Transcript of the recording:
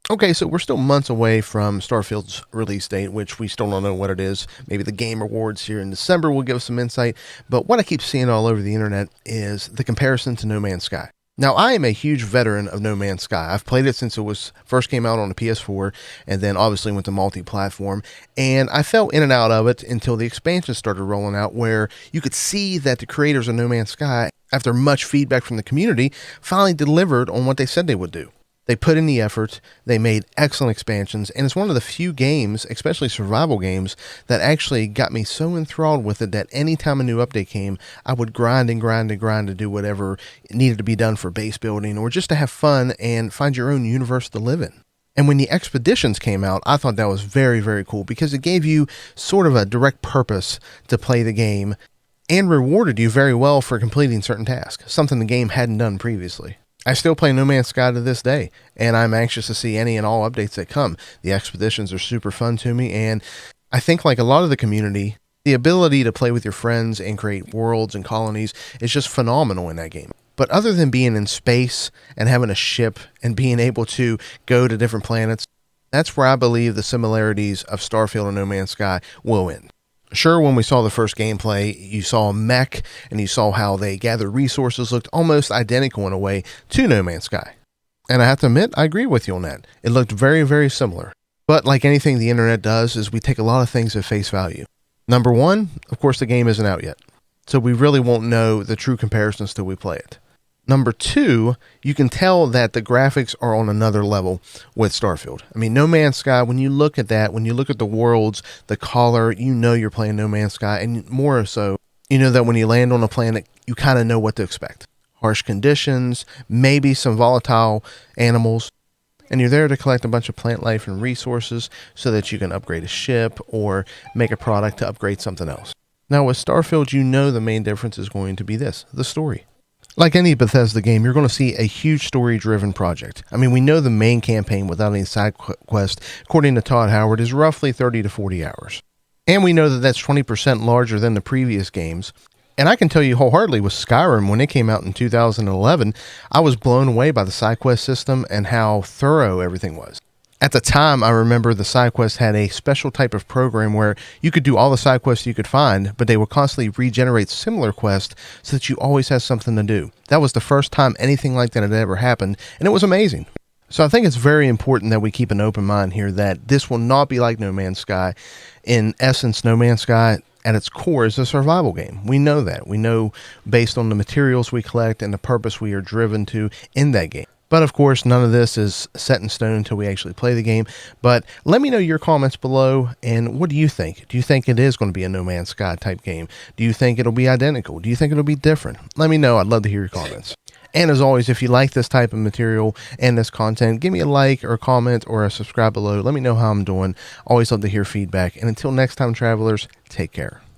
Okay, so we're still months away from Starfield's release date, which we still don't know what it is. Maybe the Game Awards here in December will give us some insight. But what I keep seeing all over the internet is the comparison to No Man's Sky. Now, I am a huge veteran of No Man's Sky. I've played it since it was first came out on the PS4, and then obviously went to multi-platform. And I fell in and out of it until the expansions started rolling out, where you could see that the creators of No Man's Sky, after much feedback from the community, finally delivered on what they said they would do. They put in the effort, they made excellent expansions, and it's one of the few games, especially survival games, that actually got me so enthralled with it that anytime a new update came, I would grind and grind and grind to do whatever needed to be done for base building or just to have fun and find your own universe to live in. And when the expeditions came out, I thought that was very, very cool because it gave you sort of a direct purpose to play the game and rewarded you very well for completing certain tasks, something the game hadn't done previously. I still play No Man's Sky to this day, and I'm anxious to see any and all updates that come. The expeditions are super fun to me, and I think, like a lot of the community, the ability to play with your friends and create worlds and colonies is just phenomenal in that game. But other than being in space and having a ship and being able to go to different planets, that's where I believe the similarities of Starfield and No Man's Sky will end. Sure, when we saw the first gameplay, you saw a mech and you saw how they gathered resources looked almost identical in a way to No Man's Sky. And I have to admit, I agree with you on that. It looked very, very similar. But like anything the internet does, is we take a lot of things at face value. Number one, of course, the game isn't out yet. So we really won't know the true comparisons till we play it. Number two, you can tell that the graphics are on another level with Starfield. I mean, No Man's Sky, when you look at that, when you look at the worlds, the color, you know you're playing No Man's Sky. And more so, you know that when you land on a planet, you kind of know what to expect. Harsh conditions, maybe some volatile animals. And you're there to collect a bunch of plant life and resources so that you can upgrade a ship or make a product to upgrade something else. Now with Starfield, you know the main difference is going to be this, the story. Like any Bethesda game, you're going to see a huge story-driven project. I mean, we know the main campaign without any side quest, according to Todd Howard, is roughly 30 to 40 hours. And we know that that's 20% larger than the previous games. And I can tell you wholeheartedly with Skyrim, when it came out in 2011, I was blown away by the side quest system and how thorough everything was. At the time, I remember the side quest had a special type of program where you could do all the side quests you could find, but they would constantly regenerate similar quests so that you always had something to do. That was the first time anything like that had ever happened, and it was amazing. So I think it's very important that we keep an open mind here that this will not be like No Man's Sky. In essence, No Man's Sky at its core is a survival game. We know that. We know based on the materials we collect and the purpose we are driven to in that game. But of course, none of this is set in stone until we actually play the game. But let me know your comments below, and what do you think? Do you think it is going to be a No Man's Sky type game? Do you think it'll be identical? Do you think it'll be different? Let me know. I'd love to hear your comments. And as always, if you like this type of material and this content, give me a like or a comment or a subscribe below. Let me know how I'm doing. Always love to hear feedback. And until next time, travelers, take care.